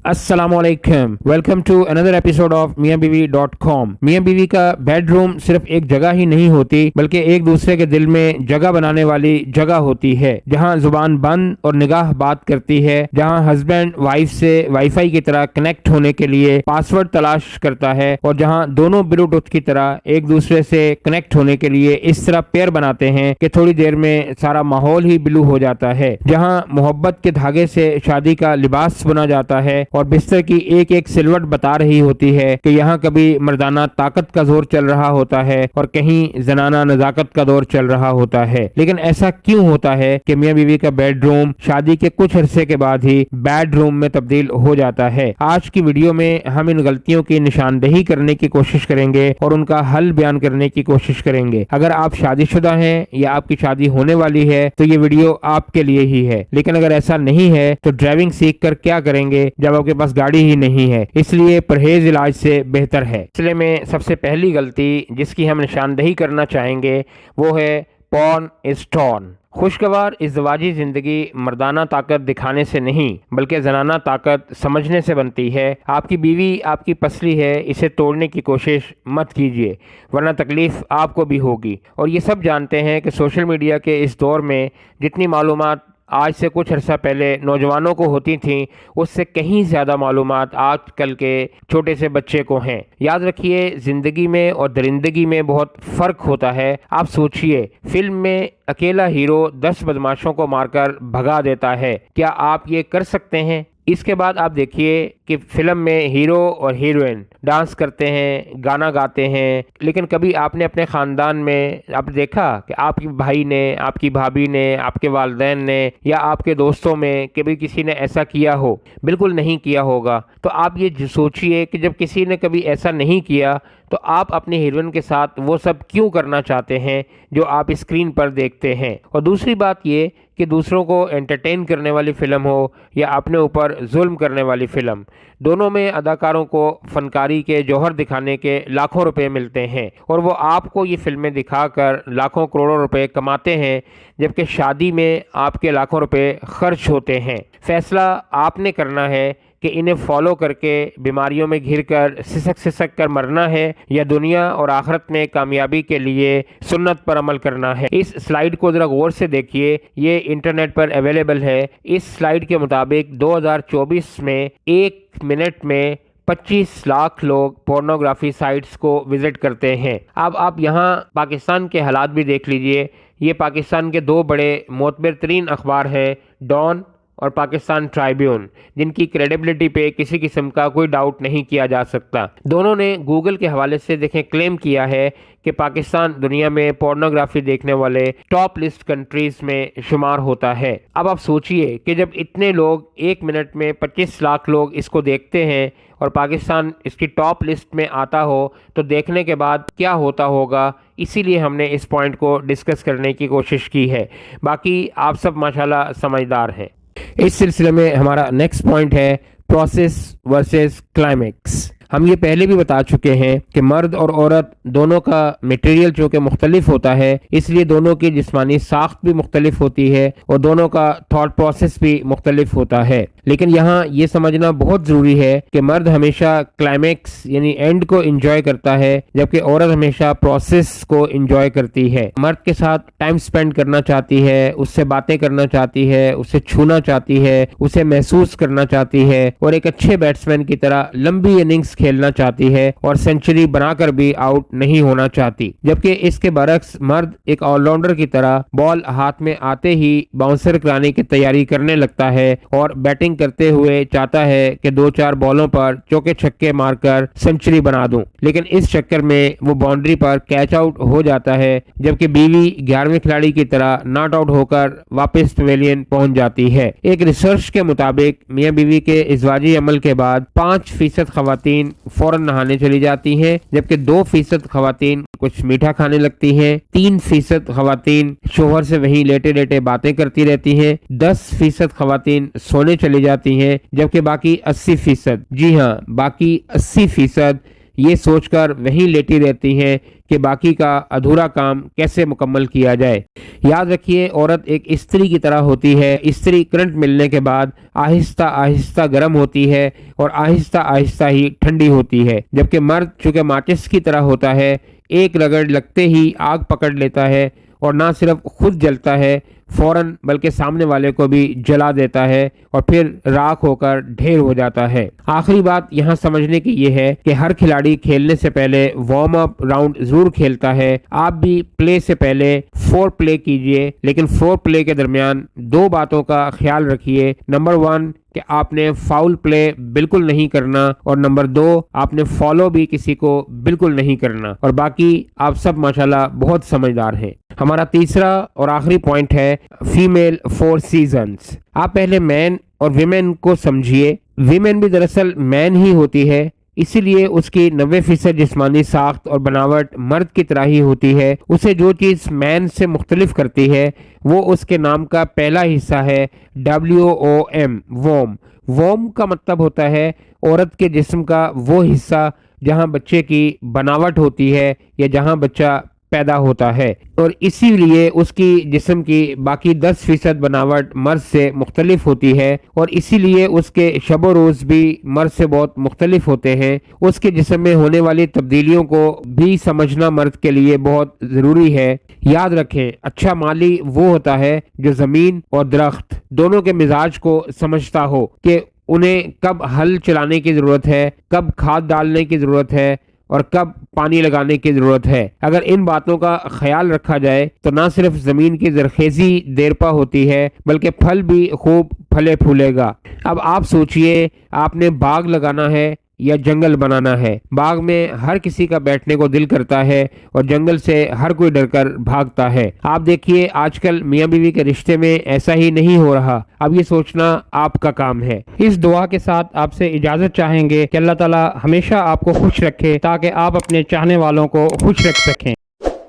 अस्सलाम वालेकुम, welcome to another episode of miyanbivi.com। मियां बीवी का बेडरूम सिर्फ एक जगह ही नहीं होती बल्कि एक दूसरे के दिल में जगह बनाने वाली जगह होती है, जहां जुबान बंद और निगाह बात करती है, जहां हस्बैंड वाइफ से वाईफाई की तरह कनेक्ट होने के लिए पासवर्ड तलाश करता है और जहां दोनों ब्लूटूथ की तरह एक दूसरे से कनेक्ट होने के लिए इस तरह पेयर बनाते हैं कि थोड़ी देर में सारा माहौल ही ब्लू हो जाता है, जहां मोहब्बत के धागे से शादी का लिबास बुना जाता है और बिस्तर की एक एक सिलवट बता रही होती है कि यहाँ कभी मर्दाना ताकत का जोर चल रहा होता है और कहीं जनाना नजाकत का दौर चल रहा होता है। लेकिन ऐसा क्यों होता है कि मियां बीवी का बेडरूम शादी के कुछ अरसे के बाद ही बेडरूम में तब्दील हो जाता है? आज की वीडियो में हम इन गलतियों की निशानदेही करने की कोशिश करेंगे और उनका हल बयान करने की कोशिश करेंगे। अगर आप शादीशुदा हैं या आपकी शादी होने वाली है तो ये वीडियो आपके लिए ही है, लेकिन अगर ऐसा नहीं है तो ड्राइविंग सीख कर क्या करेंगे जब आपके पास गाड़ी ही नहीं है। इसलिए परहेज इलाज से बेहतर है। इसलिए में सबसे पहली गलती जिसकी हम निशानदेही करना चाहेंगे वो है पॉर्न इज टॉर्न। खुशगवार इज़्ज़वाजी ज़िंदगी मर्दाना ताकत दिखाने से नहीं बल्कि जनाना ताकत समझने से बनती है। आपकी बीवी आपकी पसली है, इसे तोड़ने की कोशिश मत कीजिए वरना तकलीफ़ आपको भी होगी। और ये सब जानते हैं कि सोशल मीडिया के इस दौर में जितनी मालूमात आज से कुछ अर्सा पहले नौजवानों को होती थी उससे कहीं ज़्यादा मालूमात आजकल के छोटे से बच्चे को हैं। याद रखिए, ज़िंदगी में और दरिंदगी में बहुत फ़र्क होता है। आप सोचिए, फिल्म में अकेला हीरो 10 बदमाशों को मारकर भगा देता है, क्या आप ये कर सकते हैं? इसके बाद आप देखिए कि फिल्म में हीरो और हीरोइन डांस करते हैं, गाना गाते हैं, लेकिन कभी आपने अपने ख़ानदान में आप देखा कि आपके भाई ने, आपकी भाभी ने, आपके वालिदैन ने या आपके दोस्तों में कभी किसी ने ऐसा किया हो? बिल्कुल नहीं किया होगा। तो आप ये सोचिए कि जब किसी ने कभी ऐसा नहीं किया तो आप अपनी हीरोइन के साथ वो सब क्यों करना चाहते हैं जो आप स्क्रीन पर देखते हैं? और दूसरी बात ये कि दूसरों को एंटरटेन करने वाली फ़िल्म हो या अपने ऊपर जुल्म करने वाली फ़िल्म, दोनों में अदाकारों को फनकारी के जौहर दिखाने के लाखों रुपए मिलते हैं और वो आपको ये फिल्में दिखाकर लाखों करोड़ों रुपए कमाते हैं, जबकि शादी में आपके लाखों रुपए खर्च होते हैं। फैसला आपने करना है कि इन्हें फॉलो करके बीमारियों में घिरकर सिसक कर मरना है या दुनिया और आखिरत में कामयाबी के लिए सुन्नत पर अमल करना है। इस स्लाइड को ज़रा गौर से देखिए, ये इंटरनेट पर अवेलेबल है। इस स्लाइड के मुताबिक 2024 में 1 मिनट में 25 लाख लोग पोर्नोग्राफी साइट्स को विजिट करते हैं। अब आप यहाँ पाकिस्तान के हालात भी देख लीजिए। ये पाकिस्तान के 2 बड़े मोतबर तरीन अखबार हैं, डॉन और पाकिस्तान ट्राइब्यून, जिनकी क्रेडिबिलिटी पे किसी किस्म का कोई डाउट नहीं किया जा सकता। दोनों ने गूगल के हवाले से देखें क्लेम किया है कि पाकिस्तान दुनिया में पोर्नोग्राफी देखने वाले टॉप लिस्ट कंट्रीज में शुमार होता है। अब आप सोचिए कि जब इतने लोग 1 मिनट में 25 लाख लोग इसको देखते हैं और पाकिस्तान इसकी टॉप लिस्ट में आता हो तो देखने के बाद क्या होता होगा। इसीलिए हमने इस पॉइंट को डिस्कस करने की कोशिश की है। बाकी आप सब माशाल्लाह समझदार हैं। इस सिलसिले में हमारा नेक्स्ट पॉइंट है प्रोसेस वर्सेस क्लाइमेक्स। हम ये पहले भी बता चुके हैं कि मर्द और औरत दोनों का मटेरियल जो कि मुख्तलिफ होता है, इसलिए दोनों की जिस्मानी साख्त भी मुख्तलिफ होती है और दोनों का थॉट प्रोसेस भी मुख्तलिफ होता है। लेकिन यहाँ ये समझना बहुत ज़रूरी है कि मर्द हमेशा क्लाइमेक्स यानी एंड को इंजॉय करता है, जबकि औरत हमेशा प्रोसेस को इंजॉय करती है। मर्द के साथ टाइम स्पेंड करना चाहती है, उससे बातें करना चाहती है, उसे छूना चाहती है, उसे महसूस करना चाहती है और एक अच्छे बैट्समैन की तरह लंबी इनिंग्स खेलना चाहती है और सेंचुरी बनाकर भी आउट नहीं होना चाहती। जबकि इसके बरक्स मर्द एक ऑलराउंडर की तरह बॉल हाथ में आते ही बाउंसर कराने की तैयारी करने लगता है और बैटिंग करते हुए चाहता है कि 2-4 बॉलों पर चौके छक्के मारकर सेंचुरी बना दूं, लेकिन इस चक्कर में वो बाउंड्री पर कैच आउट हो जाता है, जबकि बीवी 11वें खिलाड़ी की तरह नॉट आउट होकर वापस पवेलियन पहुंच जाती है। एक रिसर्च के मुताबिक मियां बीवी के इज़्वाजी अमल के बाद 5% खवातीन फौरन नहाने चली जाती हैं, जबकि 2% खवातीन कुछ मीठा खाने लगती हैं, 3% खवातीन शोहर से वहीं लेटे लेटे बातें करती रहती हैं, 10% खवातीन सोने चली जाती हैं, जबकि बाकी 80%, जी हाँ बाकी 80% یہ سوچ کر وہیں لیٹی رہتی ہیں کہ باقی کا ادھورا کام کیسے مکمل کیا جائے۔ یاد رکھیے، عورت ایک استری کی طرح ہوتی ہے۔ استری کرنٹ ملنے کے بعد آہستہ آہستہ گرم ہوتی ہے اور آہستہ آہستہ ہی ٹھنڈی ہوتی ہے، جبکہ مرد چونکہ ماچس کی طرح ہوتا ہے، ایک رگڑ لگتے ہی آگ پکڑ لیتا ہے اور نہ صرف خود جلتا ہے فوراً بلکہ سامنے والے کو بھی جلا دیتا ہے اور پھر راکھ ہو کر ڈھیر ہو جاتا ہے۔ آخری بات یہاں سمجھنے کی یہ ہے کہ ہر کھلاڑی کھیلنے سے پہلے وارم اپ راؤنڈ ضرور کھیلتا ہے۔ آپ بھی پلے سے پہلے فور پلے کیجئے، لیکن فور پلے کے درمیان دو باتوں کا خیال رکھیے۔ نمبر 1 کہ آپ نے فاؤل پلے بالکل نہیں کرنا، اور نمبر 2 آپ نے فالو بھی کسی کو بالکل نہیں کرنا، اور باقی آپ سب ماشاءاللہ بہت سمجھدار ہیں۔ ہمارا تیسرا اور آخری پوائنٹ ہے فیمیل 4 سیزنز۔ آپ پہلے مین اور ویمن کو سمجھیے۔ ویمن بھی دراصل مین ہی ہوتی ہے، اسی لیے اس کی 90% جسمانی ساخت اور بناوٹ مرد کی طرح ہی ہوتی ہے۔ اسے جو چیز مین سے مختلف کرتی ہے وہ اس کے نام کا پہلا حصہ ہے WOM، ووم۔ ووم کا مطلب ہوتا ہے عورت کے جسم کا وہ حصہ جہاں بچے کی بناوٹ ہوتی ہے یا جہاں بچہ پیدا ہوتا ہے، اور اسی لیے اس کی جسم کی باقی 10% بناوٹ مرد سے مختلف ہوتی ہے، اور اسی لیے اس کے شب و روز بھی مرد سے بہت مختلف ہوتے ہیں۔ اس کے جسم میں ہونے والی تبدیلیوں کو بھی سمجھنا مرد کے لیے بہت ضروری ہے۔ یاد رکھیں، اچھا مالی وہ ہوتا ہے جو زمین اور درخت دونوں کے مزاج کو سمجھتا ہو کہ انہیں کب ہل چلانے کی ضرورت ہے، کب کھاد ڈالنے کی ضرورت ہے اور کب پانی لگانے کی ضرورت ہے۔ اگر ان باتوں کا خیال رکھا جائے تو نہ صرف زمین کی زرخیزی دیرپا ہوتی ہے بلکہ پھل بھی خوب پھلے پھولے گا۔ اب آپ سوچئے، آپ نے باغ لگانا ہے یا جنگل بنانا ہے؟ باغ میں ہر کسی کا بیٹھنے کو دل کرتا ہے اور جنگل سے ہر کوئی ڈر کر بھاگتا ہے۔ آپ دیکھیے آج کل میاں بیوی کے رشتے میں ایسا ہی نہیں ہو رہا۔ اب یہ سوچنا آپ کا کام ہے۔ اس دعا کے ساتھ آپ سے اجازت چاہیں گے کہ اللہ تعالی ہمیشہ آپ کو خوش رکھے تاکہ آپ اپنے چاہنے والوں کو خوش رکھ سکیں۔